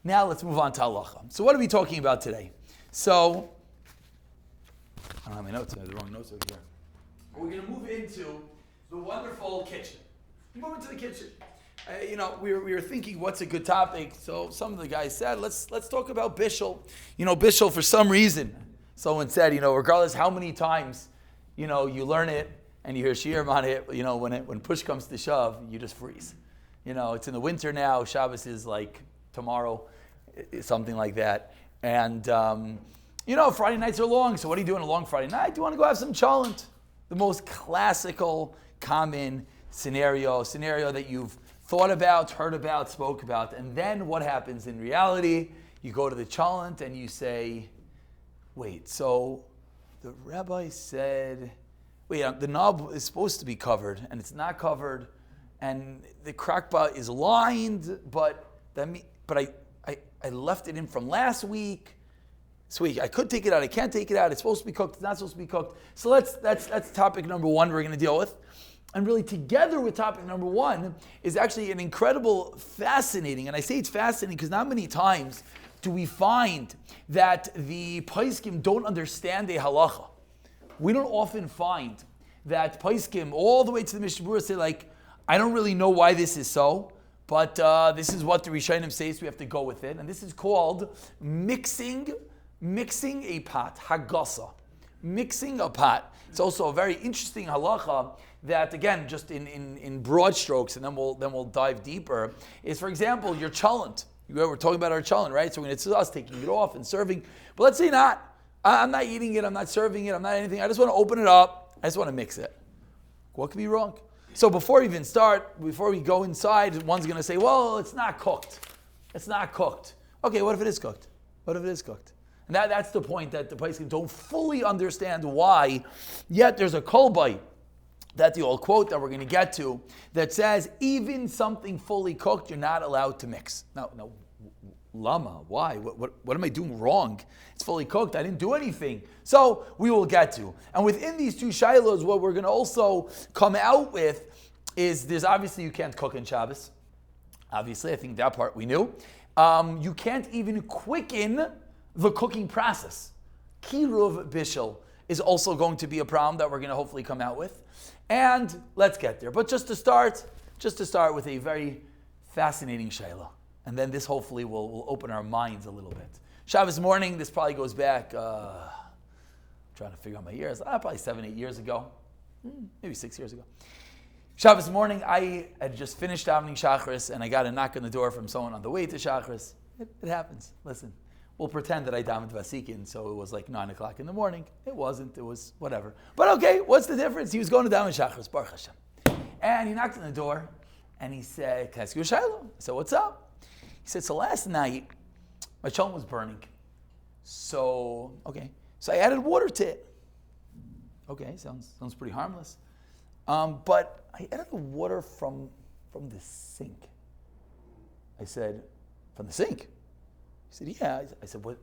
Now let's move on to halacha. So what are we talking about today? So, I don't have my notes. I have the wrong notes over here. We're going to move into the wonderful kitchen. Move into the kitchen. We were thinking, what's a good topic? So some of the guys said, let's talk about Bishul. Bishul, for some reason, someone said, regardless how many times, you learn it and you hear shiurim on it, when push comes to shove, you just freeze. It's in the winter now. Shabbos is like tomorrow, something like that. And, Friday nights are long. So what do you do on a long Friday night? You want to go have some Chulent. The most classical, common scenario that you've thought about, heard about, spoke about. And then what happens in reality? You go to the Chulent and you say, wait, so the rabbi said, the knob is supposed to be covered and it's not covered, and the crackpot is lined, but I left it in from last week. So I could take it out, I can't take it out, it's supposed to be cooked, it's not supposed to be cooked. So that's topic number one we're going to deal with. And really together with topic number one is actually an incredible, fascinating, and I say it's fascinating because not many times do we find that the Paiskim don't understand a halacha. We don't often find that Paiskim all the way to the Mishnah Berurah say I don't really know why this is so, but this is what the Rishonim say, so we have to go with it. And this is called mixing a pot, hagasa. Mixing a pot. It's also a very interesting halacha that, again, just in broad strokes, and then we'll dive deeper, is, for example, your Chulent. We're talking about our Chulent, right? So when it's us taking it off and serving. But let's say not. I'm not eating it, I'm not serving it, I'm not anything. I just want to open it up. I just want to mix it. What could be wrong? So before we go inside, one's going to say, well, it's not cooked. It's not cooked. Okay, what if it is cooked? What if it is cooked? And that's the point that the Paiskim don't fully understand why. Yet there's a kolbai that the old quote that we're going to get to that says, even something fully cooked, you're not allowed to mix. Now, lama, why? What am I doing wrong? It's fully cooked. I didn't do anything. So we will get to. And within these two shilos, what we're going to also come out with is there's obviously you can't cook in Shabbos. Obviously, I think that part we knew. You can't even quicken the cooking process. Kiruv Bishul is also going to be a problem that we're going to hopefully come out with. And let's get there. But just to start with a very fascinating shayla. And then this hopefully will open our minds a little bit. Shabbos morning, this probably goes back, trying to figure out my years, probably 7-8 years ago, maybe 6 years ago. Shabbos morning, I had just finished davening Shachris, and I got a knock on the door from someone on the way to Shachris. It happens. Listen, we'll pretend that I davened Vasikin, so it was like 9 o'clock in the morning. It wasn't. It was whatever. But okay, what's the difference? He was going to daven Shachris, Baruch Hashem. And he knocked on the door, and he said, can I ask you a shayla? I said, what's up? He said, so last night, my Chulent was burning. So I added water to it. Okay, sounds pretty harmless. But I added the water from the sink. I said, from the sink? He said, yeah. I said, what?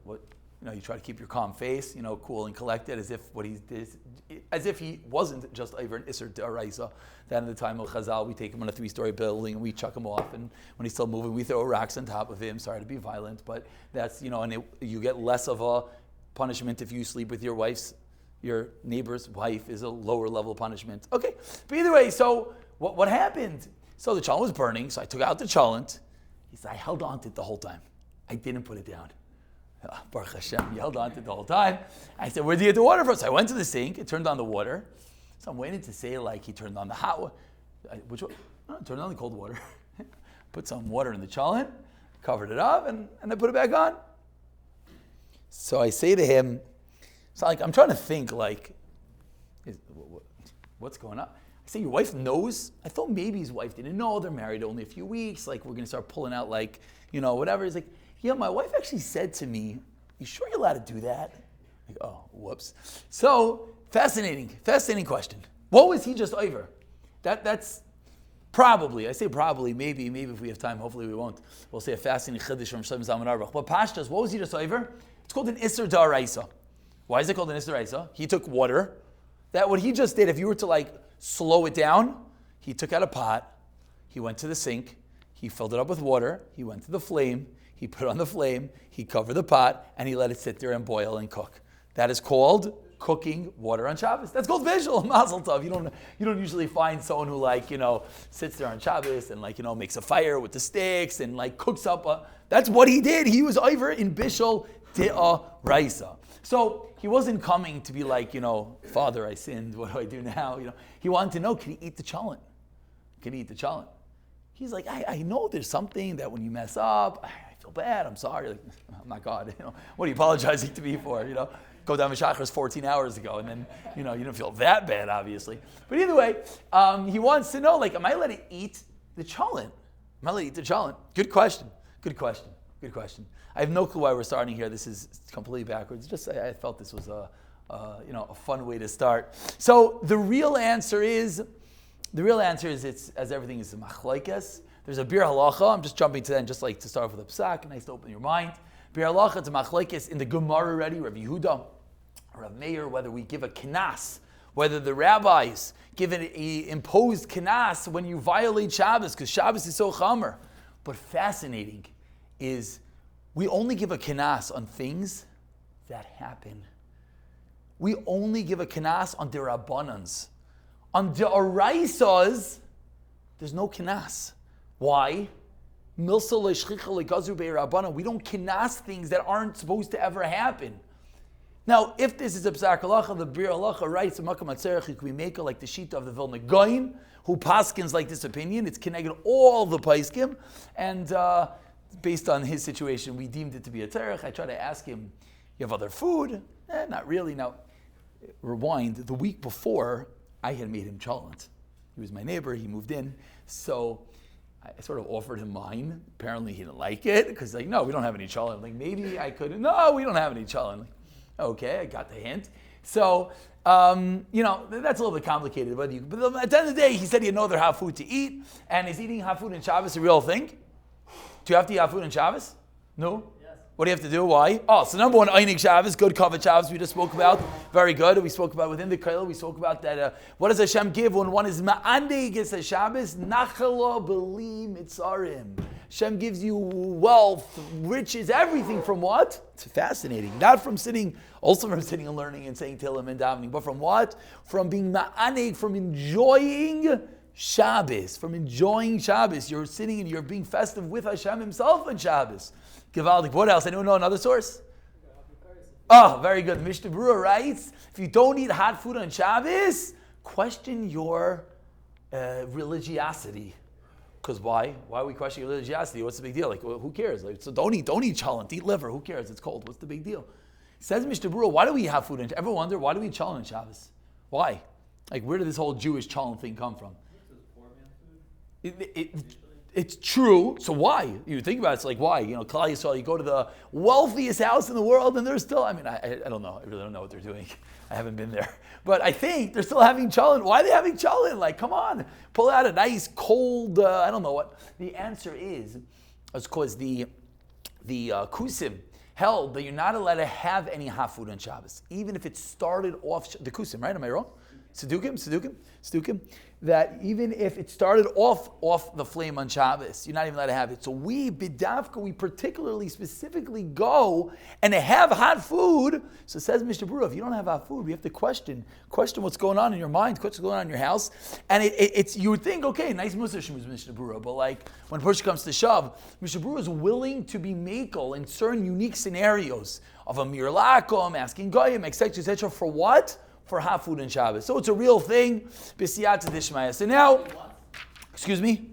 You try to keep your calm face, cool and collected, as if he wasn't just over an Isser D'Oraisa. Then at the time of Chazal, we take him on a 3-story building and we chuck him off, and when he's still moving, we throw rocks on top of him. Sorry to be violent, but that's, you get less of a punishment if you sleep with your neighbor's wife is a lower level punishment. Okay, but either way, so what happened? So the Chulent was burning, so I took out the Chulent. He said, I held on to it the whole time. I didn't put it down. Baruch Hashem, you held on to it the whole time. I said, where did you get the water from? So I went to the sink, it turned on the water. So I'm waiting to say he turned on the hot water. Which one? No, turned on the cold water. Put some water in the Chulent, covered it up, and I put it back on. So I say to him, I'm trying to think what's going on? I say, your wife knows? I thought maybe his wife didn't know. They're married only a few weeks. We're going to start pulling out whatever. He's like, yeah, my wife actually said to me, you sure you're allowed to do that? Oh, whoops. So, fascinating question. What was he just over? That's probably, I say probably, maybe if we have time, hopefully we won't. We'll say a fascinating chiddush from Shlomo Zalman Auerbach. But Pashtas, what was he just over? It's called an Isser D'Oraisa. Why is it called an Isser D'Oraisa? He took water. That what he just did, if you were to slow it down, he took out a pot, he went to the sink, he filled it up with water, he went to the flame, he put it on the flame, he covered the pot, and he let it sit there and boil and cook. That is called cooking water on Shabbos. That's called Bishul, Mazel Tov. You don't usually find someone who sits there on Shabbos and makes a fire with the sticks and cooks up. That's what he did. He was over in Bishul De'oraisa. So he wasn't coming to be Father, I sinned. What do I do now? He wanted to know, can he eat the Chulent? Can he eat the Chulent? He's like, I know there's something that when you mess up, I feel bad. I'm sorry. I'm not God. What are you apologizing to me for? Go down Meshachars 14 hours ago, and then, you don't feel that bad, obviously. But either way, he wants to know, am I allowed to eat the Chulent? Am I allowed to eat the Chulent? Good question. I have no clue why we're starting here. This is completely backwards. Just I felt this was a fun way to start. So the real answer is it's, as everything is machlokes. There's a bir halacha. I'm just jumping to that, just to start off with a psak, nice to open your mind. Bir halacha, it's a machlokes in the Gemara already, Rabbi Yehuda, Rav Meir, whether we give a kinas, whether the rabbis give an imposed kinas when you violate Shabbos, because Shabbos is so chamer. But fascinating is we only give a kinas on things that happen. We only give a kinas on derabbanans. On deoraisas, there's no kinas. Why? We don't kinas things that aren't supposed to ever happen. Now, if this is a psak halacha, the bir halacha writes a makam atzerich, it could be maker like the shita of the Vilna Gaon, who paskins like this opinion. It's connected all the paiskim, and based on his situation, we deemed it to be a tzerich. I tried to ask him, "You have other food?" Not really. Now, rewind. The week before, I had made him Chulent. He was my neighbor. He moved in, so I sort of offered him mine. Apparently, he didn't like it because, no, we don't have any Chulent. Maybe I could. No, we don't have any Chulent. Okay, I got the hint. So, that's a little bit complicated. But at the end of the day, he said he had no other hot food to eat, and is eating hot food in Shabbos a real thing? Do you have to eat hot food in Shabbos? No? What do you have to do? Why? So number one, Einig Shabbos, good covered Shabbos we just spoke about. Very good. We spoke about within the Kail, we spoke about that. What does Hashem give when one is Ma'andeg against the Shabbos? Nachala b'li mitzarim. Hashem gives you wealth, riches, everything from what? It's fascinating. Not from sitting, also from sitting and learning and saying Tehillim and davening, but from what? From being Ma'andeg, from enjoying Shabbos. From enjoying Shabbos. You're sitting and you're being festive with Hashem himself on Shabbos. Givaldik. What else? Anyone know another source? Oh, very good. Mishnah Berurah writes, if you don't eat hot food on Shabbos, question your religiosity. Because why? Why are we questioning your religiosity? What's the big deal? Who cares? So don't eat Chulent, eat liver. Who cares? It's cold. What's the big deal? Says Mishnah Berurah, why do we have food? Ever wonder why do we eat Chulent on Shabbos? Why? Where did this whole Jewish Chulent thing come from? It's true. So why? You think about it, it's why? Klal Yisrael, you go to the wealthiest house in the world and they're still, I don't know. I really don't know what they're doing. I haven't been there. But I think they're still having Chulent. Why are they having Chulent? Come on. Pull out a nice cold, I don't know what. The answer is because the Kusim held that you're not allowed to have any hot food on Shabbos. Even if it started off, the Kusim, right? Am I wrong? Sedukim, that even if it started off the flame on Shabbos, you're not even allowed to have it. So we, Bidavka, we particularly, specifically go and have hot food. So it says Mishnah Berurah, if you don't have hot food, we have to question what's going on in your mind, what's going on in your house. And it's you would think, okay, nice Musashim was Mishnah Berurah, but when push comes to shove, Mishnah Berurah is willing to be makel in certain unique scenarios of a mir lakom, asking goyim, etc., for what? For hot food and Shabbos. So it's a real thing. B'siyata dishmaya. So now, excuse me?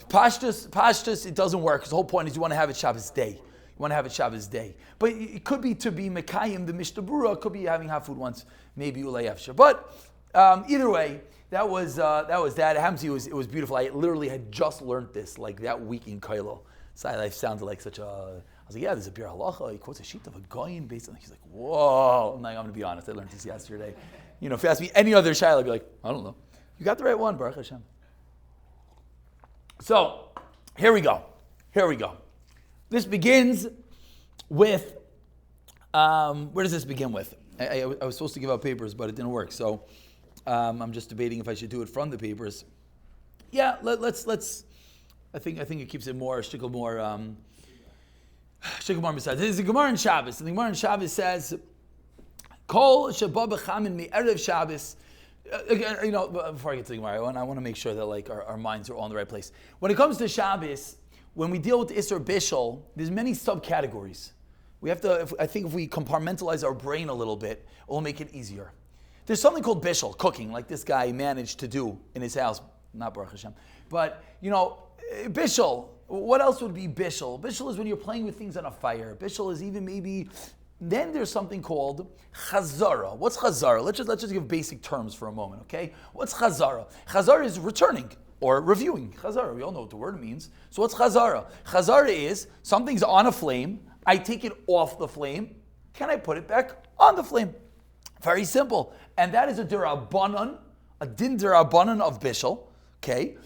Pashtus, it doesn't work because the whole point is you want to have it Shabbos day. But it could be to be Mekayim, the Mishnah Berurah, could be having hot food once, maybe Ulay Efshar. But either way, that was that. Hamzi, it was beautiful. I literally had just learned this that week in Kailo. So I sounded like such a... I was like, yeah, there's a bir halacha. He quotes a sheet of a goyin based on. He's like, whoa. I'm going to be honest. I learned this yesterday. If you ask me any other shayla, I'd be like, I don't know. You got the right one, Baruch Hashem. So, here we go. This begins with, where does this begin with? I was supposed to give out papers, but it didn't work. So, I'm just debating if I should do it from the papers. Yeah, let's. I think it keeps it more shtickle more. Shtickle more besides. There's a Gemara in Shabbos, and the Gemara in Shabbos says, "Kol sheba b'chamin me'erev Shabbos." Before I get to the Gemara, I want to make sure that like our minds are all in the right place. When it comes to Shabbos, when we deal with Isser Bishul, there's many subcategories. We have to. I think if we compartmentalize our brain a little bit, it will make it easier. There's something called Bishul, cooking, like this guy managed to do in his house. Not Baruch Hashem, but Bishul. What else would be Bishul? Bishul is when you're playing with things on a fire. Bishul is even maybe. Then there's something called Chazara. What's Chazara? Let's just give basic terms for a moment, okay? What's Chazara? Chazara is returning or reviewing. Chazara, we all know what the word means. So what's Chazara? Chazara is something's on a flame. I take it off the flame. Can I put it back on the flame? Very simple. And that is a derabanan, a din derabanan of Bishul, okay?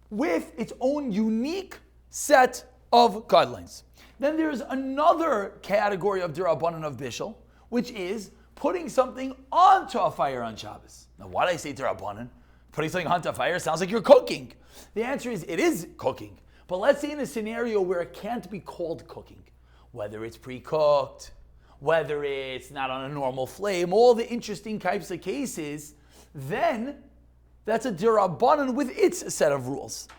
With its own unique set of guidelines. Then there's another category of derabanan of Bishul, which is putting something onto a fire on Shabbos. Now, why do I say derabanan? Putting something onto a fire sounds like you're cooking. The answer is it is cooking. But let's say in a scenario where it can't be called cooking, whether it's pre-cooked, whether it's not on a normal flame, all the interesting types of cases, then that's a derabanan with its set of rules.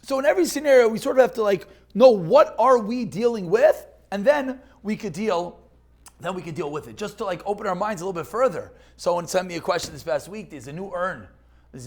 So in every scenario, we sort of have to know what are we dealing with, and then we could deal with it. Just to open our minds a little bit further. Someone sent me a question this past week. There's a new urn. It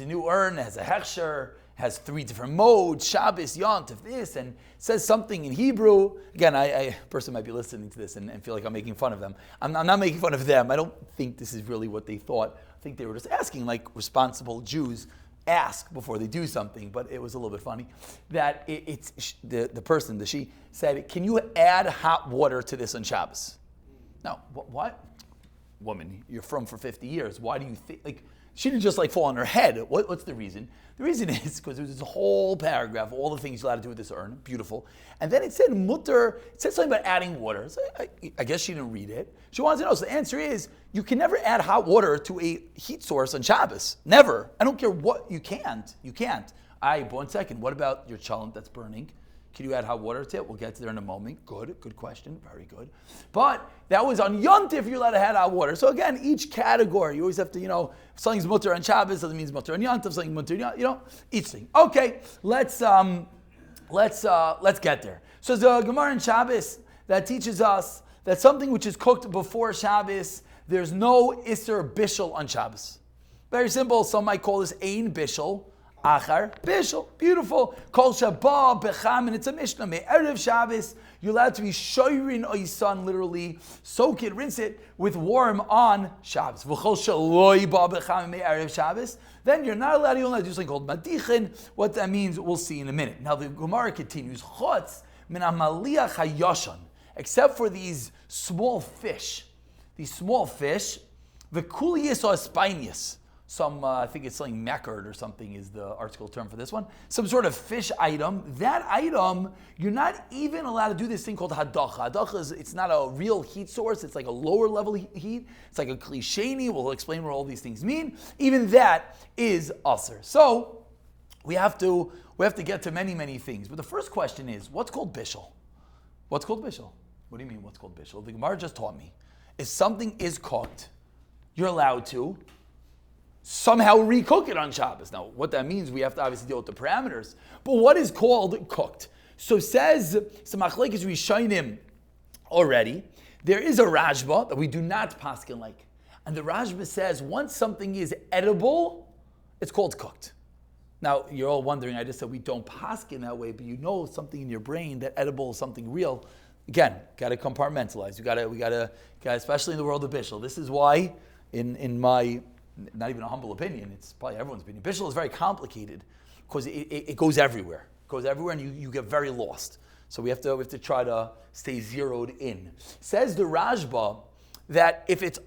has a hechsher, has 3 different modes, Shabbos, Yontif, this, and says something in Hebrew. Again, a person might be listening to this and feel like I'm making fun of them. I'm not making fun of them. I don't think this is really what they thought. I think they were just asking like responsible Jews ask before they do something, but it was a little bit funny that the person, the she, said, can you add hot water to this on Shabbos? Now, what? Woman, you're from for 50 years. Why do you think, she didn't just fall on her head. What's the reason? The reason is because there's this whole paragraph, all the things you're allowed to do with this urn, beautiful. And then it said mutter, it said something about adding water. So I guess she didn't read it. She wanted to know. So the answer is, you can never add hot water to a heat source on Shabbos. Never. I don't care what, you can't. One second, what about your chulent that's burning? Can you add hot water to it? We'll get to there in a moment. Good question, very good. But that was on Yontif, you're allowed to add hot water. So again, each category, you always have to, if something's mutter on Shabbos, doesn't mean it's mutter on Yontif, something mutter, each thing. Okay, let's get there. So there's a Gemara in Shabbos that teaches us that something which is cooked before Shabbos, there's no Isser Bishul on Shabbos. Very simple, some might call this Ein Bishul, Achar Bishul, beautiful. Kol Shabbat Becham, and it's a Mishnah. Me'erev Shabbos, you're allowed to be shoyrin oisan, literally soak it, rinse it with warm on Shabbos. V'chol shaloi ba becham me'erev Shabbos, then you're not allowed. You're allowed to do something called madichin. What that means, we'll see in a minute. Now the Gemara continues. Chutz min hamaliach hayashan, except for these small fish. The kuliyis or spinius. I think it's something meckered or something is the article term for this one. Some sort of fish item. That item, you're not even allowed to do this thing called hadacha. Hadacha it's not a real heat source. It's like a lower level heat. It's like a klisheni. We'll explain what all these things mean. Even that is usher. So we have to get to many, many things. But the first question is, what's called bishul? What's called bishul? What do you mean, what's called bishul? The Gemara just taught me. If something is cooked, you're allowed to somehow recook it on Shabbos. Now, what that means, we have to obviously deal with the parameters. But what is called cooked? So says Samachlekes Rishonim already. There is a Rashba that we do not paskin like, and the Rashba says once something is edible, it's called cooked. Now you're all wondering. I just said we don't paskin that way, but something in your brain that edible is something real. Again, got to compartmentalize. We got to, especially in the world of Bishul. This is why, in my not even a humble opinion, it's probably everyone's opinion, Bishul is very complicated because it goes everywhere. It goes everywhere and you get very lost. So we have to try to stay zeroed in. Says the Rashba that if it's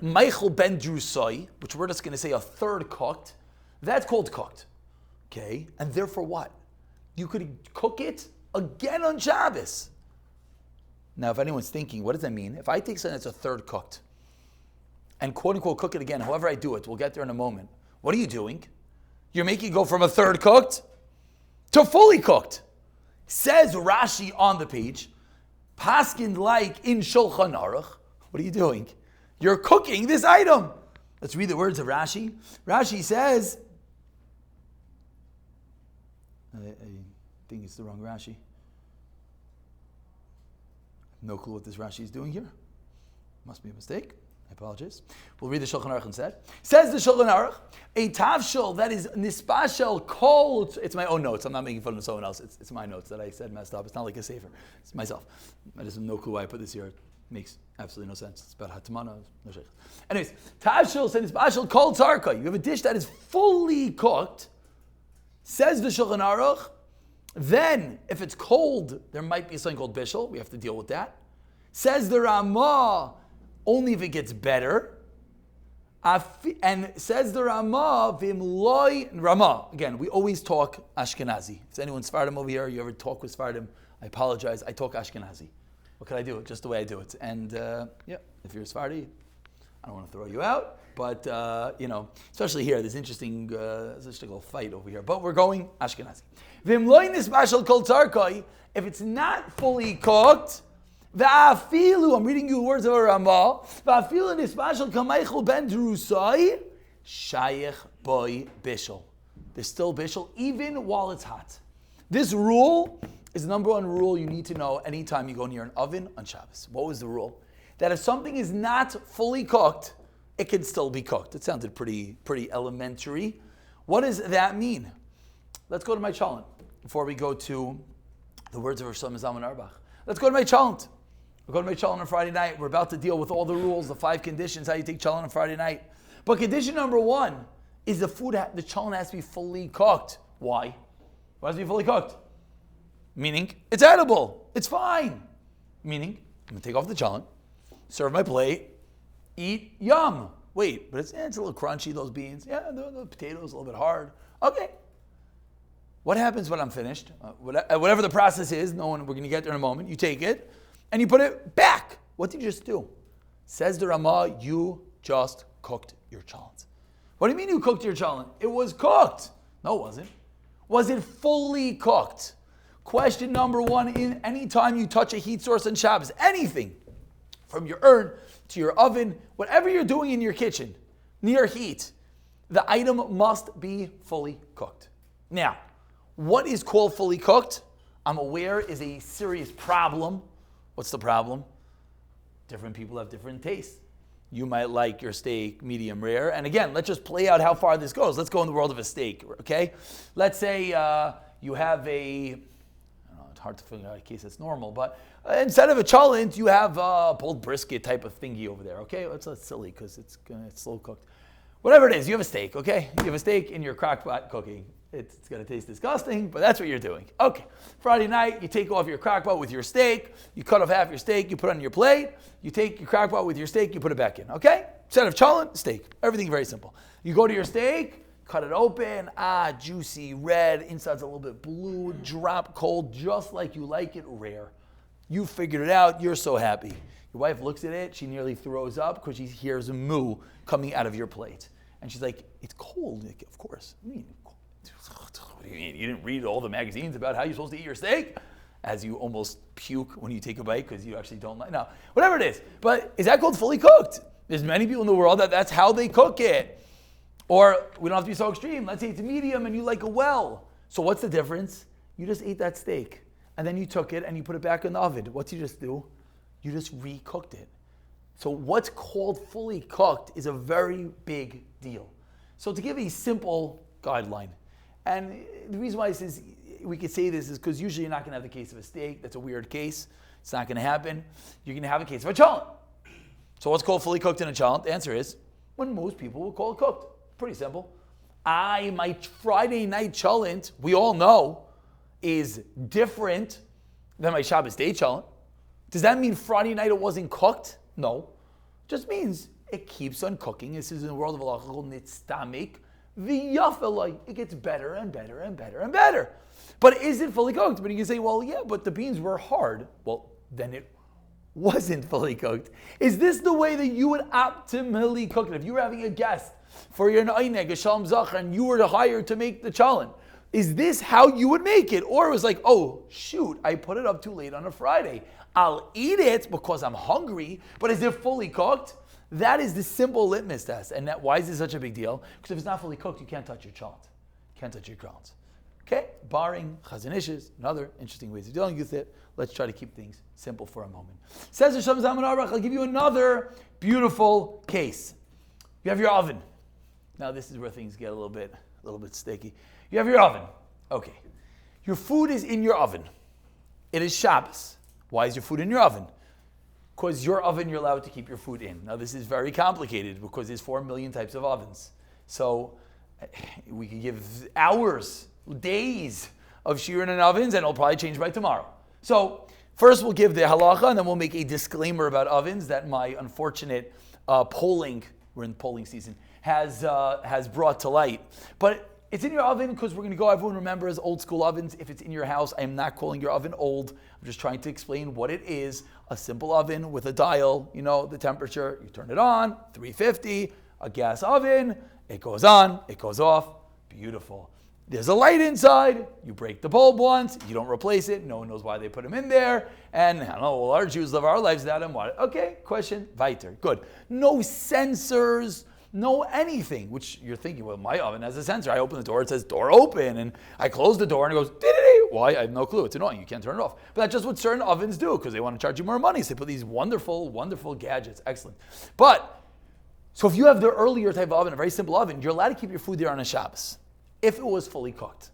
Michael ben Drusai, which we're just going to say a third cooked, that's called cooked. Okay? And therefore what? You could cook it again on Shabbos. Now, if anyone's thinking, what does that mean? If I take something that's a third cooked, and quote unquote cook it again, however I do it, we'll get there in a moment. What are you doing? You're making it go from a third cooked to fully cooked. Says Rashi on the page, Paskin like in Shulchan Aruch. What are you doing? You're cooking this item. Let's read the words of Rashi. Rashi says, I think it's the wrong Rashi. No clue what this Rashi is doing here. Must be a mistake. I apologize. We'll read the Shulchan Aruch instead. Says the Shulchan Aruch, a tavshil that is nispashel kol. It's my own notes. I'm not making fun of someone else. It's my notes that I said messed up. It's not like a sefer. It's myself. I just have no clue why I put this here. It makes absolutely no sense. It's about hatmana. No shaykhs. Anyways, tavshil says nispashel kol tzarka. You have a dish that is fully cooked. Says the Shulchan Aruch. Then, if it's cold, there might be something called Bishul. We have to deal with that. Says the Ramah, only if it gets better. And says the Ramah, Vimloi Ramah. Again, we always talk Ashkenazi. If anyone's Sephardim over here, you ever talk with Sephardim, I apologize. I talk Ashkenazi. What can I do? Just the way I do it. And if you're a Sephardi, I don't want to throw you out. But, especially here, there's interesting, there's a little fight over here. But we're going Ashkenazi. If it's not fully cooked, I'm reading you the words of a Ramah. There's still bishul, even while it's hot. This rule is the number one rule you need to know anytime you go near an oven on Shabbos. What was the rule? That if something is not fully cooked, it can still be cooked. It sounded pretty elementary. What does that mean? Let's go to my Chulent before we go to the words of Rosh Zalman Auerbach. Let's go to my Chulent. We'll go to my Chulent on Friday night. We're about to deal with all the rules, the 5 conditions, how you take Chulent on Friday night. But condition number 1 is the Chulent has to be fully cooked. Why? Why has to be fully cooked? Meaning, it's edible. It's fine. Meaning, I'm going to take off the Chulent, serve my plate, eat, yum. Wait, but it's a little crunchy, those beans. Yeah, the potatoes a little bit hard. Okay. What happens when I'm finished? Whatever the process is, we're going to get there in a moment. You take it and you put it back. What did you just do? Says the Ramah, you just cooked your Chulent. What do you mean you cooked your Chulent? It was cooked. No, it wasn't. Was it fully cooked? Question number 1, any time you touch a heat source on Shabbos, anything, from your urn to your oven, whatever you're doing in your kitchen, near heat, the item must be fully cooked. Now, what is called fully cooked? I'm aware is a serious problem. What's the problem? Different people have different tastes. You might like your steak medium rare. And again, let's just play out how far this goes. Let's go in the world of a steak, okay? Let's say you have it's hard to figure out a case that's normal, but instead of a Chulent, you have a pulled brisket type of thingy over there, okay? That's silly because it's slow cooked. Whatever it is, you have a steak, okay? You have a steak in your crock pot cooking. It's going to taste disgusting, but that's what you're doing. Okay, Friday night, you take off your crock pot with your steak, you cut off half your steak, you put it on your plate, you take your crock pot with your steak, you put it back in, okay? Instead of Chulent, steak. Everything very simple. You go to your steak, cut it open, juicy, red, inside's a little bit blue, drop cold, just like you like it, rare. You figured it out, you're so happy. Your wife looks at it, she nearly throws up because she hears a moo coming out of your plate. And she's like, it's cold. Like, of course. What do you mean? What do you mean? You didn't read all the magazines about how you're supposed to eat your steak? As you almost puke when you take a bite because you actually don't like. No, whatever it is. But is that called fully cooked? There's many people in the world that's how they cook it. Or we don't have to be so extreme. Let's say it's medium and you like it well. So what's the difference? You just ate that steak and then you took it and you put it back in the oven. What did you just do? You just recooked it. So what's called fully cooked is a very big deal. So to give a simple guideline, and the reason why we could say this is because usually you're not going to have the case of a steak. That's a weird case. It's not going to happen. You're going to have a case of a Chulent. So what's called fully cooked in a Chulent? The answer is when most people will call it cooked. Pretty simple. My Friday night Chulent, we all know, is different than my Shabbos day Chulent. Does that mean Friday night it wasn't cooked? No. Just means it keeps on cooking. This is in the world of halacha called nitztamik. V'yafalai. It gets better and better and better and better. But is it fully cooked? But you can say, well, yeah, but the beans were hard. Well, then it wasn't fully cooked. Is this the way that you would optimally cook it? If you were having a guest for your Eineg, a Shalom Zachar, and you were hired to make the Chulent, is this how you would make it? Or it was like, oh, shoot, I put it up too late on a Friday. I'll eat it because I'm hungry, but is it fully cooked? That is the simple litmus test. And why is this such a big deal? Because if it's not fully cooked, you can't touch your Chulent. You can't touch your crowns. Okay, barring Chazon Ish's and other interesting ways of dealing with it, let's try to keep things simple for a moment. Says the Shem Zaman Aruch, I'll give you another beautiful case. You have your oven. Now this is where things get a little bit sticky. You have your oven. Okay. Your food is in your oven. It is Shabbos. Why is your food in your oven? Because your oven, you're allowed to keep your food in. Now this is very complicated because there's 4 million types of ovens. So we could give hours, days of shiurim in ovens, and it'll probably change by tomorrow. So first we'll give the halacha, and then we'll make a disclaimer about ovens that my unfortunate polling, we're in polling season, has brought to light. But it's in your oven because we're going to go, everyone remembers old school ovens. If it's in your house, I am not calling your oven old. I'm just trying to explain what it is. A simple oven with a dial, the temperature, you turn it on, 350, a gas oven, it goes on, it goes off, beautiful. There's a light inside, you break the bulb once, you don't replace it, no one knows why they put them in there, and I don't know, well, our Jews live our lives without them. Okay, question, weiter, good. No sensors, no anything, which you're thinking, well, my oven has a sensor. I open the door, it says door open, and I close the door and it goes, dee-dee-dee. Why? I have no clue. It's annoying. You can't turn it off. But that's just what certain ovens do because they want to charge you more money. So they put these wonderful, wonderful gadgets. Excellent. But, so if you have the earlier type of oven, a very simple oven, you're allowed to keep your food there on a Shabbos if it was fully cooked.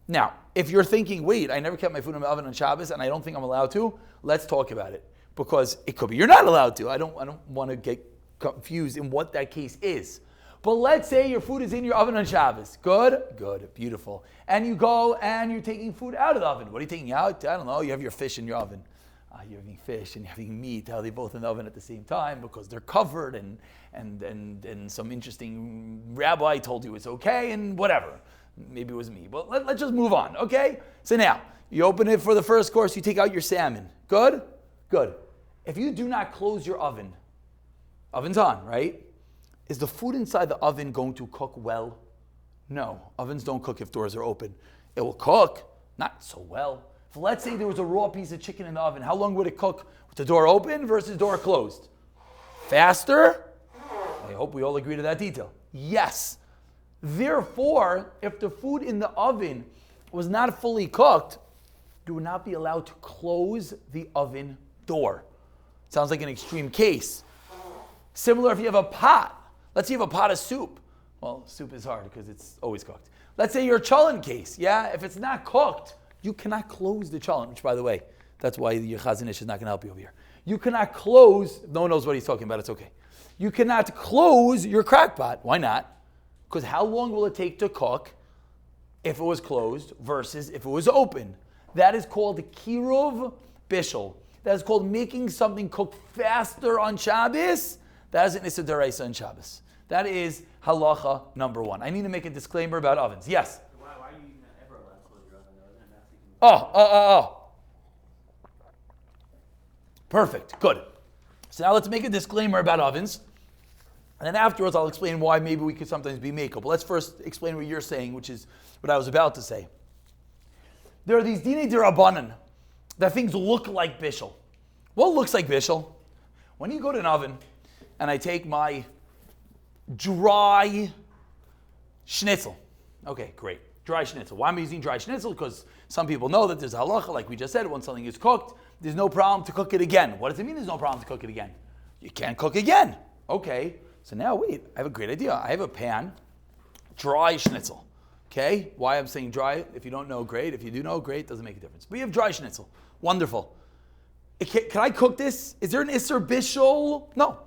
Now, if you're thinking, wait, I never kept my food in my oven on Shabbos and I don't think I'm allowed to, let's talk about it. Because it could be you're not allowed to. I don't want to get confused in what that case is. But let's say your food is in your oven on Shabbos. Good, beautiful. And you go and you're taking food out of the oven. What are you taking out? I don't know. You have your fish in your oven. You're having fish and you're having meat. How are they both in the oven at the same time? Because they're covered and some interesting rabbi told you it's okay and whatever. Maybe it was me. But let's just move on, okay? So now, you open it for the first course. You take out your salmon. Good. If you do not close your oven, oven's on, right? Is the food inside the oven going to cook well? No. Ovens don't cook if doors are open. It will cook, not so well. So let's say there was a raw piece of chicken in the oven. How long would it cook with the door open versus door closed? Faster? I hope we all agree to that detail. Yes. Therefore, if the food in the oven was not fully cooked, you would not be allowed to close the oven door. Sounds like an extreme case. Similar if you have a pot. Let's say you have a pot of soup. Well, soup is hard because it's always cooked. Let's say your Chulent case. Yeah, if it's not cooked, you cannot close the Chulent, which by the way, that's why your Chazon Ish is not going to help you over here. You cannot close, no one knows what he's talking about, it's okay. You cannot close your crock pot. Why not? Because how long will it take to cook if it was closed versus if it was open? That is called kiruv bishul. That is called making something cook faster on Shabbos. That is an Issa D'Oraisa on Shabbos. That is halacha number 1. I need to make a disclaimer about ovens. Yes? Why are you even ever allowed to close your oven? Oh. Perfect. Good. So now let's make a disclaimer about ovens. And then afterwards I'll explain why maybe we could sometimes be makeable. Let's first explain what you're saying, which is what I was about to say. There are these dinei d'Rabbanan that things look like bishul. What looks like bishul? When you go to an oven and I take my dry schnitzel. Okay, great. Dry schnitzel. Why am I using dry schnitzel? Because some people know that there's a halacha, like we just said, when something is cooked, there's no problem to cook it again. What does it mean there's no problem to cook it again? You can't cook again. Okay, so now wait, I have a great idea. I have a pan, dry schnitzel. Okay, why I'm saying dry, if you don't know, great. If you do know, great, doesn't make a difference. But you have dry schnitzel. Wonderful. Can I cook this? Is there an Isser Bishul? No.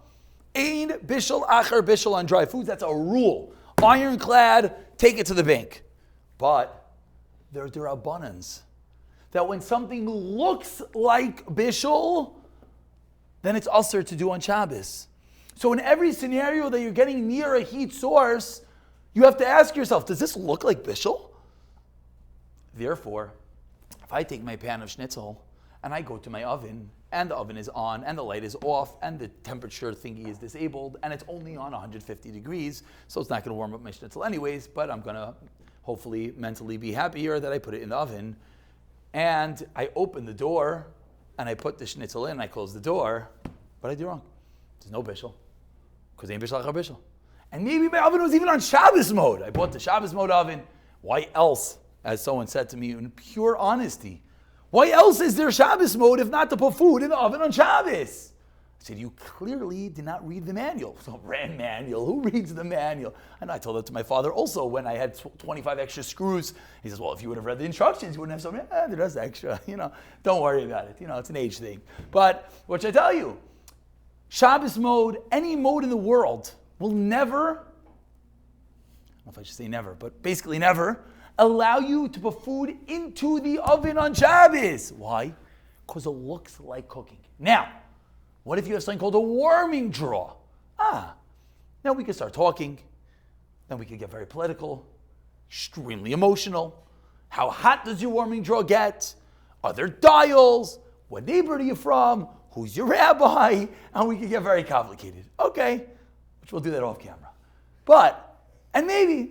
Ein Bishul Acher Bishul on dry foods. That's a rule. Ironclad, take it to the bank. But there are D'Rabbanans that when something looks like Bishul, then it's usher to do on Shabbos. So in every scenario that you're getting near a heat source, you have to ask yourself, does this look like Bishul? Therefore, if I take my pan of schnitzel and I go to my oven, and the oven is on, and the light is off, and the temperature thingy is disabled, and it's only on 150 degrees, so it's not going to warm up my schnitzel anyways, but I'm going to hopefully mentally be happier that I put it in the oven. And I open the door, and I put the schnitzel in, and I close the door. What did I do wrong? There's no bishul, because ain't bishul achar bishul. And maybe my oven was even on Shabbos mode. I bought the Shabbos mode oven. Why else, as someone said to me in pure honesty, why else is there Shabbos mode if not to put food in the oven on Shabbos? I said, you clearly did not read the manual. So, brand manual, who reads the manual? And I told that to my father also when I had 25 extra screws. He says, well, if you would have read the instructions, you wouldn't have so many. There's extra, don't worry about it. It's an age thing. But what should I tell you? Shabbos mode, any mode in the world, will never, I don't know if I should say never, but basically never, allow you to put food into the oven on Shabbos. Why? Because it looks like cooking. Now, what if you have something called a warming draw? Now we can start talking. Then we can get very political, extremely emotional. How hot does your warming draw get? Are there dials? What neighbor are you from? Who's your rabbi? And we can get very complicated. Okay, which we'll do that off camera. But, and maybe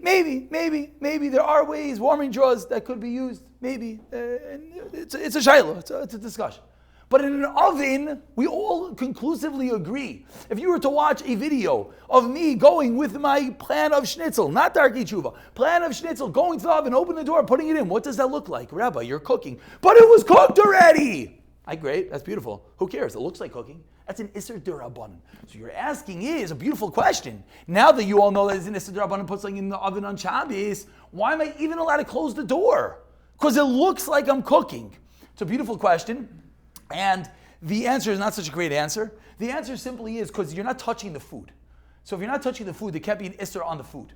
there are ways, warming draws that could be used. Maybe. It's a shayla, it's a discussion. But in an oven, we all conclusively agree. If you were to watch a video of me going with my plan of schnitzel, not darkei tshuva, plan of schnitzel, going to the oven, open the door, putting it in, what does that look like? Rabbi, you're cooking. But it was cooked already! Great, that's beautiful. Who cares? It looks like cooking. That's an Isser D'Rabbanan. So you're asking is a beautiful question. Now that you all know that it's an Isser D'Rabbanan, put something in the oven on Shabbos, why am I even allowed to close the door? Because it looks like I'm cooking. It's a beautiful question. And the answer is not such a great answer. The answer simply is because you're not touching the food. So if you're not touching the food, there can't be an Isser on the food.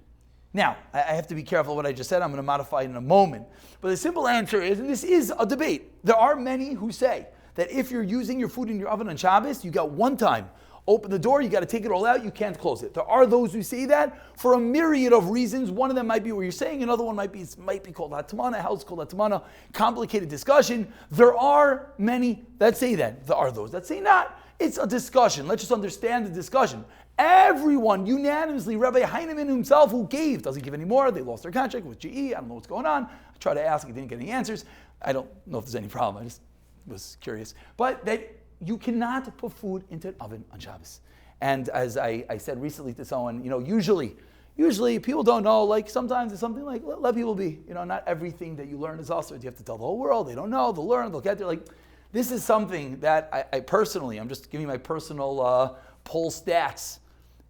Now, I have to be careful what I just said. I'm going to modify it in a moment. But the simple answer is, and this is a debate, there are many who say that if you're using your food in your oven on Shabbos, you got one time. Open the door, you got to take it all out, you can't close it. There are those who say that for a myriad of reasons. One of them might be what you're saying, another one might be called Hatamana, house called Hatamana, complicated discussion. There are many that say that. There are those that say not. It's a discussion. Let's just understand the discussion. Everyone unanimously, Rabbi Heinemann himself, who gave, doesn't give any more, they lost their contract with GE, I don't know what's going on. I tried to ask, I didn't get any answers. I don't know if there's any problem, I just was curious. But that you cannot put food into an oven on Shabbos. And as I said recently to someone, usually people don't know, like sometimes it's something like, let people be. Not everything that you learn is also, you have to tell the whole world, they don't know, they'll learn, they'll get there. Like, this is something that I personally, I'm just giving my personal poll stats.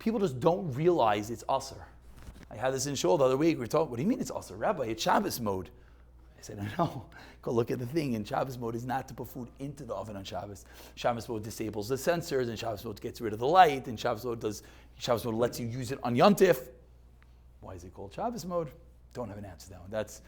People just don't realize it's usur. I had this in shul the other week, we were talking, what do you mean it's usur? Rabbi, it's Shabbos mode. I said, no, go look at the thing. And Shabbos mode is not to put food into the oven on Shabbos. Shabbos mode disables the sensors, and Shabbos mode gets rid of the light, and Shabbos mode lets you use it on Yontif. Why is it called Shabbos mode? Don't have an answer to that one. That's,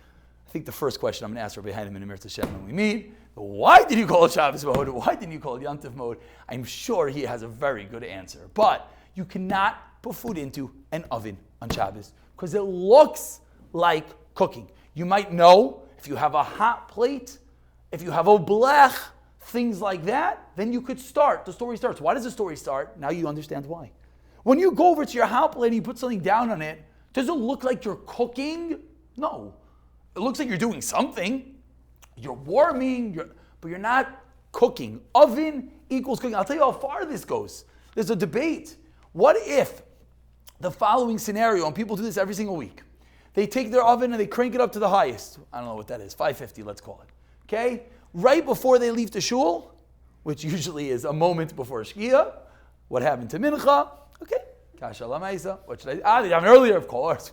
I think, the first question I'm going to ask Rabbi Heinemann and Mir Hashem when we meet. Why did you call it Shabbos mode? Why didn't you call it Yontif mode? I'm sure he has a very good answer. But you cannot put food into an oven on Shabbos because it looks like cooking. You might know, if you have a hot plate, if you have a blech, things like that, then you could start. The story starts. Why does the story start? Now you understand why. When you go over to your hot plate and you put something down on it, does it look like you're cooking? No. It looks like you're doing something. You're warming, but you're not cooking. Oven equals cooking. I'll tell you how far this goes. There's a debate. What if the following scenario, and people do this every single week, they take their oven and they crank it up to the highest. I don't know what that is, 550, let's call it. Okay? Right before they leave the shul, which usually is a moment before Shkia. What happened to Mincha? Okay. Kasha Lamaisa. What should I? They daven earlier, of course.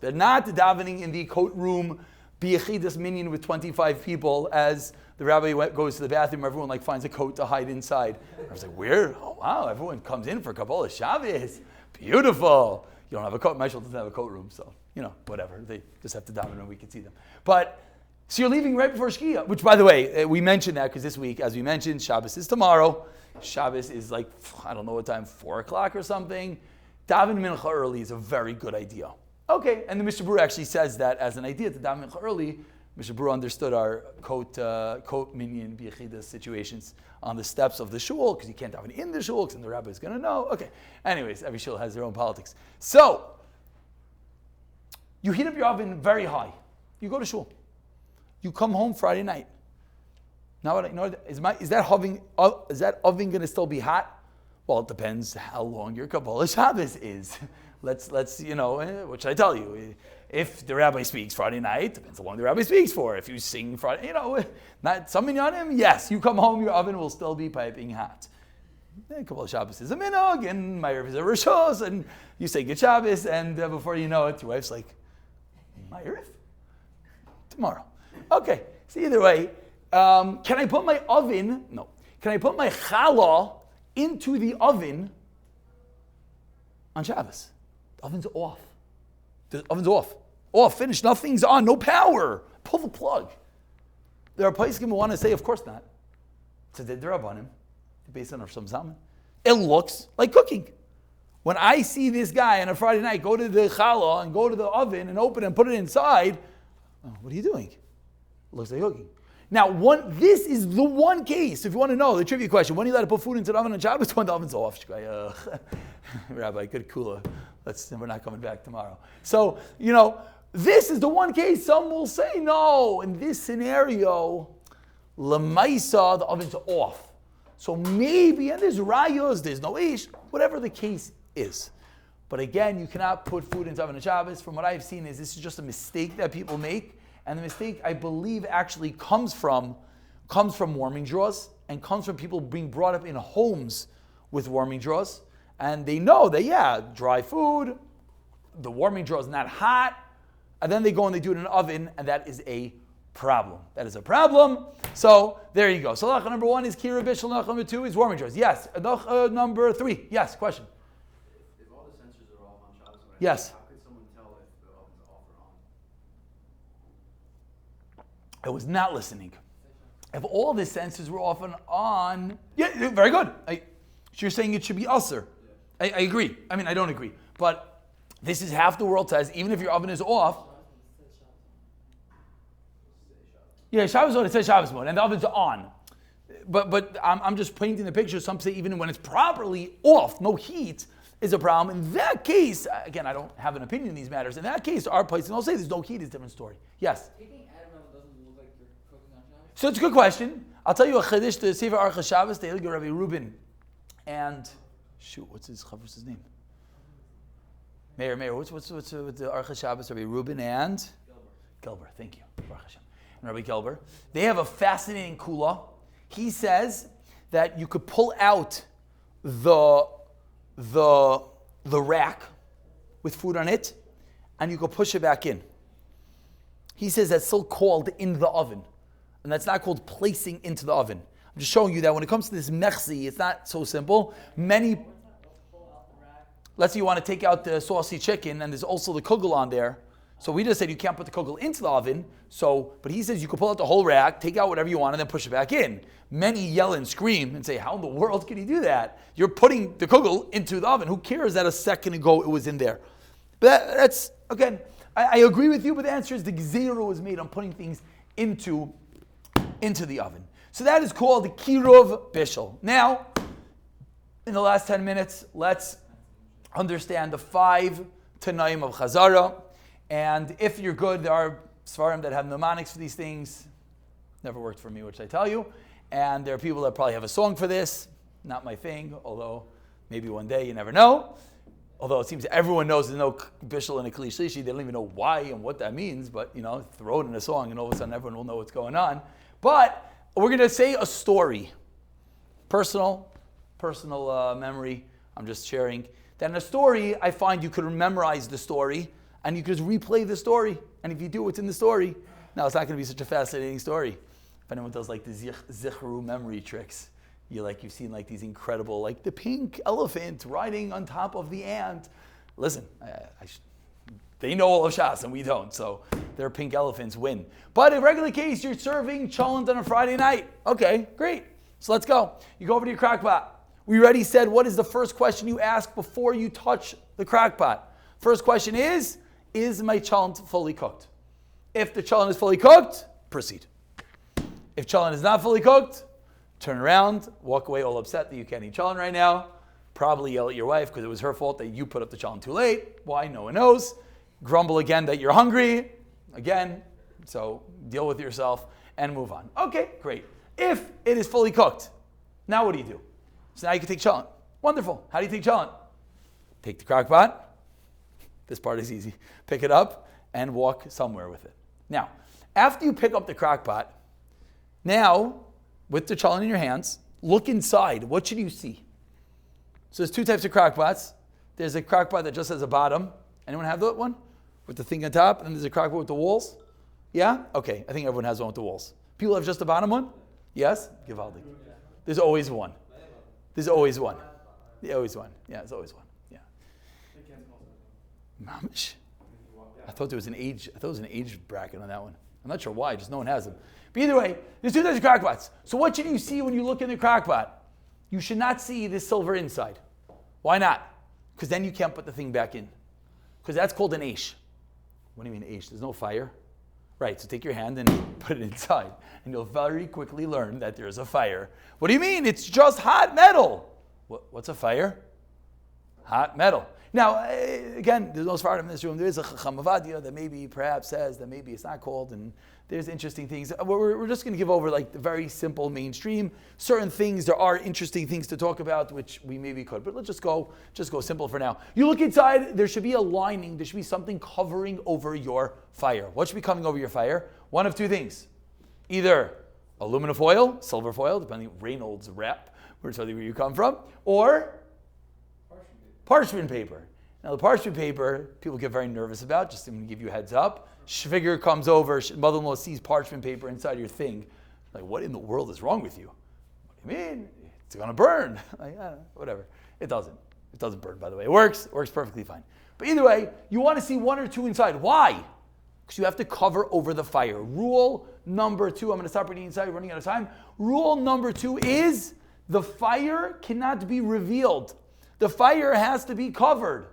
They're not davening in the coat room, B'yechidas minyan with 25 people as the rabbi goes to the bathroom, everyone finds a coat to hide inside. I was like, where? Oh wow, everyone comes in for Kabbalah Shabbos. Beautiful. You don't have a coat. My shul doesn't have a coat room, so, whatever. They just have to daven and we can see them. But, so you're leaving right before Shkia, which, by the way, we mentioned that because this week, as we mentioned, Shabbos is tomorrow. Shabbos is I don't know what time, 4 o'clock or something. Daven Mincha early is a very good idea. Okay, and the Mishnah Berurah actually says that as an idea to daven Mincha early Mr. Brewer understood our coat minion b'yechida situations on the steps of the shul, because you can't have it in the shul, because the rabbi is going to know. Okay. Anyways, every shul has their own politics. So, you heat up your oven very high. You go to shul. You come home Friday night. Now, is that oven going to still be hot? Well, it depends how long your Kabbalah Shabbos is. Let's what should I tell you? If the rabbi speaks Friday night, depends how long the rabbi speaks for. If you sing Friday, not some minyanim, yes, you come home, your oven will still be piping hot. Kabbalah Shabbos is a minog, and Ma'ariv is a rishos, and you say good Shabbos, and before you know it, your wife's like, Ma'ariv? Tomorrow. Okay, so either way, can I put my oven, no, can I put my challah into the oven on Shabbos? The oven's off. The oven's off. Off, finished, nothing's on, no power. Pull the plug. There are places who want to say, of course not. So they're up on him, based on some zaman. It looks like cooking. When I see this guy on a Friday night go to the challah and go to the oven and open it and put it inside, what are you doing? It looks like cooking. Now, this is the one case, if you want to know, the trivia question, when are you allowed to put food into the oven on Shabbos? When the oven's off. Rabbi, good kula. We're not coming back tomorrow. So, this is the one case some will say, no, in this scenario, lemaisa, the oven's off. So maybe, and there's rayos, there's no ish, whatever the case is. But again, you cannot put food into the oven on Shabbos. From what I've seen, this is just a mistake that people make. And the mistake, I believe, actually comes from warming draws and comes from people being brought up in homes with warming draws. And they know that, dry food, the warming draw is not hot, and then they go and they do it in an oven, and that is a problem. That is a problem. So there you go. So halacha number 1 is kira bishul. Halacha number 2 is warming draws. Yes. Halacha number 3. Yes. Question. If all the sensors are off on Shabbos, yes. How could someone tell if the oven's off or on? I was not listening. If all the sensors were off and on, yeah, very good. You're saying it should be usher. I agree. I mean, I don't agree. But this is half the world says, even if your oven is off. Yeah, Shabbos mode, it says Shabbos mode, and the oven's on. But I'm just painting the picture. Some say even when it's properly off, no heat is a problem. In that case, again, I don't have an opinion in these matters. In that case, our place, and I'll say there's no heat is a different story. Yes? Taking Adam doesn't look like you're cooking on Shabbos? So it's a good question. I'll tell you a chiddush, the Sefer Hilchos Shabbos, the Hilchos Rabbi Reuben, and what's his chavrus's name? Mayor. What's the Hilchos Shabbos? Rabbi Reuben and Gelber. Thank you, Baruch Hashem. And Rabbi Gelber. They have a fascinating kula. He says that you could pull out the rack with food on it, and you could push it back in. He says that's still called in the oven, and that's not called placing into the oven. I'm just showing you that when it comes to this mechzi, it's not so simple. Let's say you want to take out the saucy chicken, and there's also the kugel on there. So we just said you can't put the kugel into the oven. But he says you can pull out the whole rack, take out whatever you want, and then push it back in. Many yell and scream and say, how in the world can you do that? You're putting the kugel into the oven. Who cares that a second ago it was in there? But that's, again, I agree with you, but the answer is the gzeira was made on putting things into the oven. So that is called the kiruv bishul. Now, in the last 10 minutes, let's understand the 5 tanaim of Chazara. And if you're good, there are svarim that have mnemonics for these things. Never worked for me, which I tell you. And there are people that probably have a song for this. Not my thing, although maybe one day, you never know. Although it seems everyone knows there's no bishul and a kli shlishi. They don't even know why and what that means. But, throw it in a song and all of a sudden everyone will know what's going on. But we're going to say a story. Personal memory. I'm just sharing. That in a story, I find you could memorize the story and you could just replay the story. And if you do what's in the story, now it's not going to be such a fascinating story. If anyone does like the zichru memory tricks, you've seen like these incredible, like the pink elephant riding on top of the ant. Listen, they know all of Shas and we don't, so their pink elephants win. But in regular case, you're serving Chulent on a Friday night. Okay, great. So let's go. You go over to your crock pot. We already said, what is the first question you ask before you touch the crock pot? First question is my Chulent fully cooked? If the cholent is fully cooked, proceed. If cholent is not fully cooked, turn around, walk away all upset that you can't eat cholent right now. Probably yell at your wife because it was her fault that you put up the cholent too late. Why? No one knows. Grumble again that you're hungry. Again. So deal with yourself and move on. Okay, great. If it is fully cooked, now what do? So now you can take cholent. Wonderful. How do you take cholent? Take the crock pot. This part is easy. Pick it up and walk somewhere with it. Now, after you pick up the crock pot, now, with the cholent in your hands, look inside. What should you see? So there's two types of crock pots. There's a crock pot that just has a bottom. Anyone have that one? With the thing on top? And there's a crock pot with the walls? Yeah? Okay, I think everyone has one with the walls. People have just the bottom one? Yes? Givaldi. There's always one. There's always one. Yeah, always one. Yeah, there's always one. Yeah. Mamish. I thought there was an age bracket on that one. I'm not sure why, just no one has them. But either way, there's two types of crock pots. So what should you see when you look in the crock pot? You should not see this silver inside. Why not? Because then you can't put the thing back in. Because that's called an aish. What do you mean aish? There's no fire? Right, so take your hand and put it inside. And you'll very quickly learn that there's a fire. What do you mean? It's just hot metal. What's a fire? Hot metal. Now, again, there's no Sfardim in this room. There is a Chacham Avadia that maybe perhaps says that maybe it's not called, and there's interesting things. We're just going to give over like the very simple mainstream. Certain things, there are interesting things to talk about, which we maybe could, but let's just go simple for now. You look inside, there should be a lining, there should be something covering over your fire. What should be coming over your fire? One of two things. Either aluminum foil, silver foil, depending on Reynolds wrap, we're telling you where you come from, or parchment paper. Now the parchment paper, people get very nervous about, just to give you a heads up. Shviger comes over, mother-in-law sees parchment paper inside your thing. Like, what in the world is wrong with you? What do you mean? It's going to burn. Like, I don't know, whatever. It doesn't. It doesn't burn, by the way. It works perfectly fine. But either way, you want to see one or two inside. Why? Because you have to cover over the fire. Rule number 2, I'm going to stop reading inside, we're running out of time. Rule number 2 is the fire cannot be revealed. The fire has to be covered.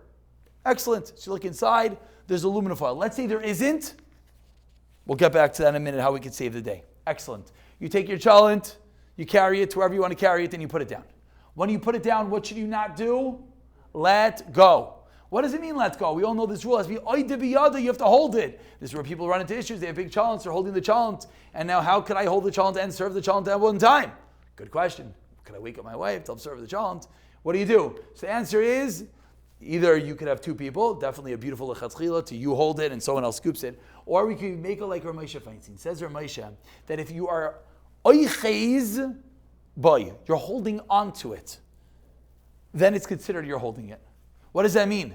Excellent. So you look inside, there's aluminum foil. Let's say there isn't. We'll get back to that in a minute, how we could save the day. Excellent. You take your cholent, you carry it to wherever you want to carry it, then you put it down. When you put it down, what should you not do? Let go. What does it mean, let go? We all know this rule. It has to be oida biyada, you have to hold it. This is where people run into issues. They have big cholents, they're holding the cholent. And now how could I hold the cholent and serve the cholent at one time? Good question. Could I wake up my wife, tell her to serve the cholent? What do you do? So the answer is, either you could have two people, definitely a beautiful lechatzchila, to you hold it and someone else scoops it, or we could make it like Ramesha Feinstein. Says Ramesha that if you are oiches boy, you're holding onto it, then it's considered you're holding it. What does that mean?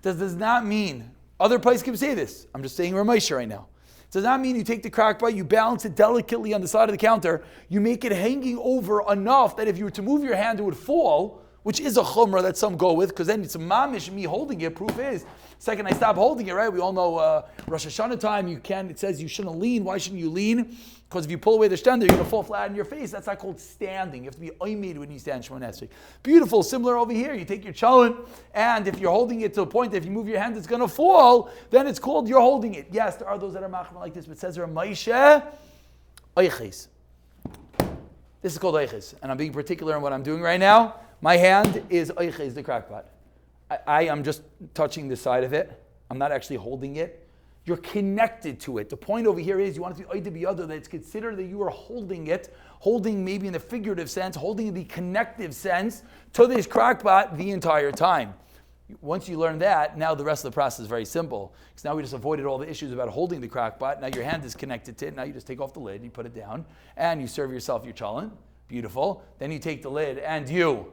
Does not mean, other places can say this, I'm just saying Ramesha right now. Does not mean you take the crack pot, you balance it delicately on the side of the counter, you make it hanging over enough that if you were to move your hand it would fall, which is a chumrah that some go with, because then it's mamish, me holding it. Proof is, second I stop holding it, right? We all know Rosh Hashanah time, it says you shouldn't lean. Why shouldn't you lean? Because if you pull away the stender, you're going to fall flat on your face. That's not called standing. You have to be oimid when you stand Shemon Esrei. Beautiful, similar over here. You take your cholent, and if you're holding it to a point that if you move your hand, it's going to fall, then it's called you're holding it. Yes, there are those that are machmir like this, but it says there are Moshe oiches. This is called oiches, and I'm being particular in what I'm doing right now. My hand is oiches, the crackpot. I am just touching the side of it. I'm not actually holding it. You're connected to it. The point over here is you want it to be oida biyada, that it's considered that you are holding it, holding maybe in the figurative sense, holding in the connective sense to this crackpot the entire time. Once you learn that, now the rest of the process is very simple. Because now we just avoided all the issues about holding the crackpot. Now your hand is connected to it. Now you just take off the lid, and you put it down, and you serve yourself your cholent. Beautiful. Then you take the lid, and you...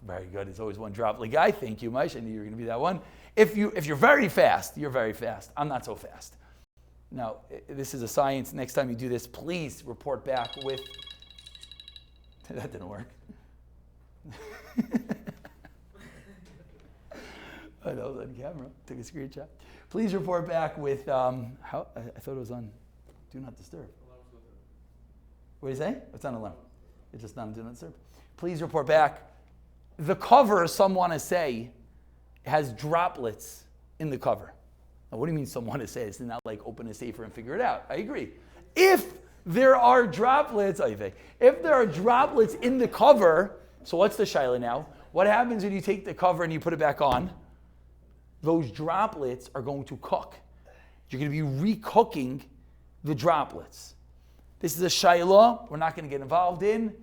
very good. It's always one droplet guy. Thank you, Maish. I knew you were going to be that one. If you're very fast, you're very fast. I'm not so fast. Now, this is a science. Next time you do this, please report back with... That didn't work. I know it was on camera. Took a screenshot. Please report back with... I thought it was on Do Not Disturb. What do you say? It's on alarm. It's just not on Do Not Disturb. Please report back. The cover, some want to say, has droplets in the cover. Now, what do you mean someone to say? It's not like open a safer and figure it out. I agree. If there are droplets, if there are droplets in the cover, so what's the shaila now? What happens when you take the cover and you put it back on? Those droplets are going to cook. You're going to be recooking the droplets. This is a shaila we're not going to get involved in.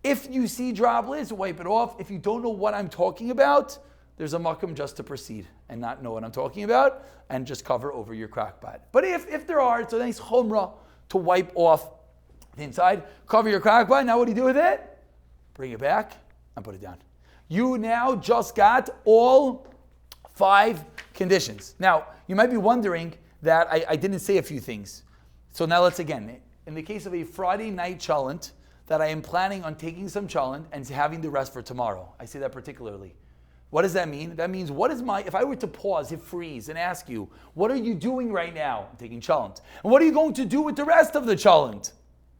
If you see droplets, wipe it off. If you don't know what I'm talking about, there's a makom just to proceed and not know what I'm talking about and just cover over your crackpot. But if there are, it's a nice chumrah to wipe off the inside. Cover your crackpot. Now what do you do with it? Bring it back and put it down. You now just got all 5 conditions. Now, you might be wondering that I didn't say a few things. So now let's again. In the case of a Friday night chulent, that I am planning on taking some chulent and having the rest for tomorrow. I say that particularly. What does that mean? That means if I were to pause, hit freeze, and ask you, what are you doing right now? I'm taking chulent. And what are you going to do with the rest of the chulent?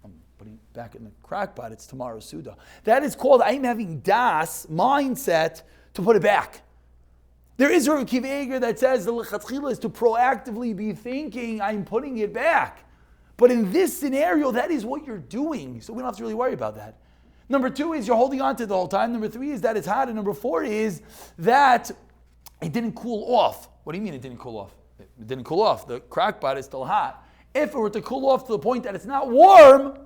I'm putting it back in the crack pot. It's tomorrow's Suda. That is called, I'm having das mindset to put it back. There is a Rav Akiva Eiger that says the lechatchila is to proactively be thinking, I'm putting it back. But in this scenario, that is what you're doing. So we don't have to really worry about that. Number 2 is you're holding on to it the whole time. Number 3 is that it's hot. And number 4 is that it didn't cool off. What do you mean it didn't cool off? It didn't cool off. The crack pot is still hot. If it were to cool off to the point that it's not warm, it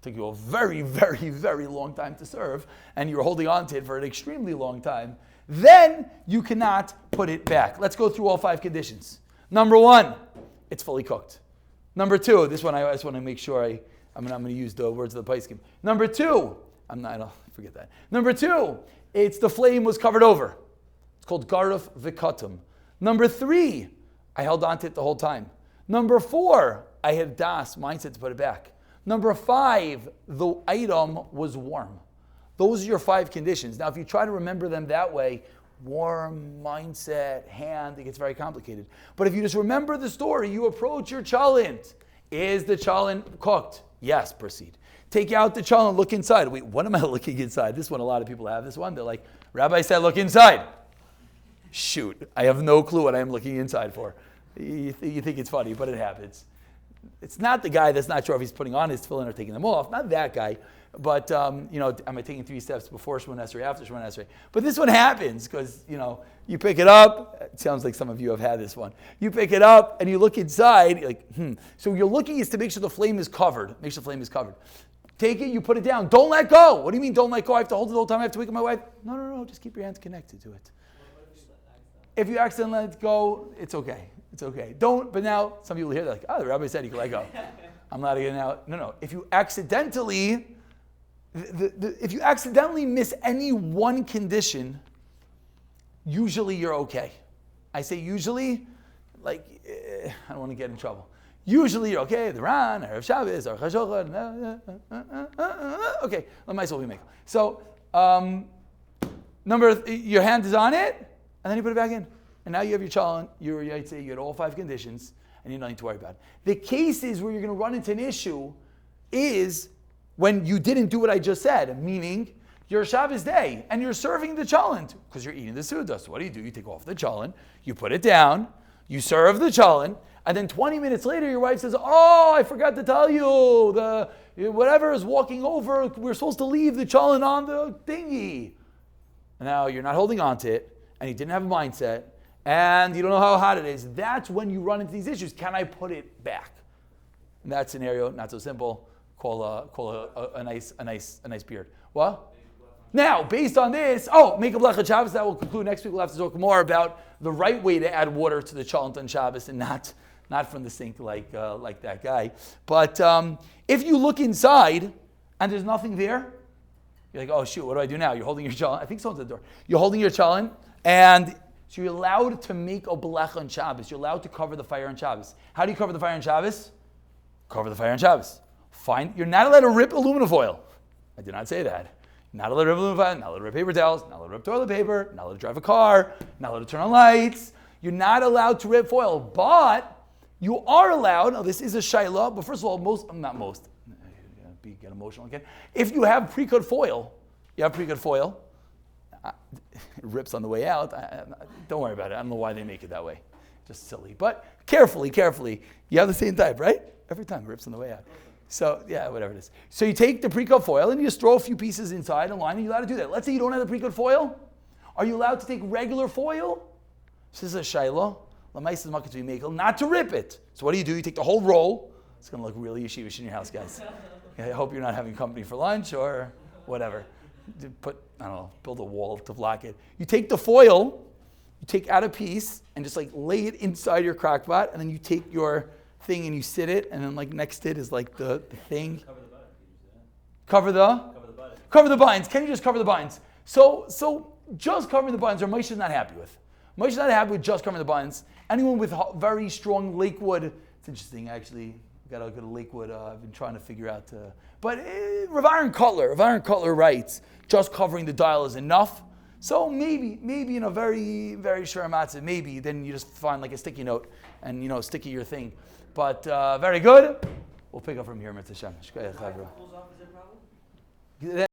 took you a very, very, very long time to serve, and you're holding on to it for an extremely long time, then you cannot put it back. Let's go through all 5 conditions. Number 1, it's fully cooked. Number 2, this one I just want to make sure I'm going to use the words of the Paiskim. Number 2, I'll forget that. Number 2, it's the flame was covered over. It's called garuf v'katum. Number 3, I held on to it the whole time. Number 4, I had das mindset to put it back. Number 5, the item was warm. Those are your 5 conditions. Now, if you try to remember them that way, warm, mindset, hand, it gets very complicated. But if you just remember the story, you approach your cholent. Is the cholent cooked? Yes, proceed. Take out the cholent, look inside. Wait, what am I looking inside? This one, a lot of people have this one. They're like, Rabbi said, look inside. Shoot, I have no clue what I am looking inside for. You think it's funny, but it happens. It's not the guy that's not sure if he's putting on his tefillin or taking them off. Not that guy. But, am I taking 3 steps before Shemon Esrei, after Shemon Esrei? But this one happens because, you pick it up. It sounds like some of you have had this one. You pick it up and you look inside. You're like, So you're looking is to make sure the flame is covered. Make sure the flame is covered. Take it, you put it down. Don't let go. What do you mean don't let go? I have to hold it the whole time. I have to wake up my wife. No. Just keep your hands connected to it. If you accidentally let go, it's okay. It's okay. Don't, but now some people hear, they're like, the rabbi said you can let go. I'm not going to now. No. If you accidentally miss any one condition, usually you're okay. I say usually, I don't want to get in trouble. Usually you're okay. The Ran, Hilchos Shabbos, or Chashochet. Okay, let myself be make. So, your hand is on it, and then you put it back in. And now you have your cholent, you had all 5 conditions, and you're nothing to worry about. The cases where you're going to run into an issue is when you didn't do what I just said, meaning your Shabbos day, and you're serving the cholent, because you're eating the Suda. So what do? You take off the cholent, you put it down, you serve the cholent, and then 20 minutes later your wife says, I forgot to tell you, whatever is walking over, we're supposed to leave the cholent on the thingy. And now you're not holding on to it, and you didn't have a mindset, and you don't know how hot it is. That's when you run into these issues. Can I put it back? In that scenario, not so simple. Call a nice beard. What? Now, based on this, make a blachot Shabbos. That will conclude. Next week we'll have to talk more about the right way to add water to the cholent on Shabbos and not from the sink like that guy. But if you look inside and there's nothing there, you're like, shoot, what do I do now? You're holding your cholent. I think someone's at the door. You're holding your cholent, and so you're allowed to make a blach on Shabbos. You're allowed to cover the fire on Shabbos. How do you cover the fire on Shabbos? Cover the fire on Shabbos. Fine. You're not allowed to rip aluminum foil. I did not say that. Not allowed to rip aluminum foil, not allowed to rip paper towels, not allowed to rip toilet paper, not allowed to drive a ar, not allowed to turn on lights. You're not allowed to rip foil, but you are allowed, this is a shayla, but first of all, get emotional again. If you have pre-cut foil, it rips on the way out. Don't worry about it. I don't know why they make it that way. Just silly. But carefully. You have the same type, right? Every time it rips on the way out. So, yeah, whatever it is. So you take the pre-cut foil and you just throw a few pieces inside and line, and you're allowed to do that. Let's say you don't have the pre-cut foil. Are you allowed to take regular foil? This is a shayla. Not to rip it. So what do? You take the whole roll. It's going to look really yeshivish in your house, guys. I hope you're not having company for lunch or whatever. Build a wall to block it. You take the foil, you take out a piece, and just like lay it inside your crock pot, and then you take your thing and you sit it, and then like next to it is like the thing. Cover the butter. Cover the butter. Cover the binds. Can you just cover the binds? So just covering the binds, or Moshe is not happy with. Moshe is not happy with just covering the binds. Anyone with very strong Lakewood, it's interesting actually. Got to go to Lakewood. I've been trying to figure out. But Rav Aaron Cutler writes, just covering the dial is enough. So maybe in a very, very short matzah, maybe then you just find like a sticky note and stick your thing. But very good. We'll pick up from here, Mitzvah Shem. Pulls off, is it a problem?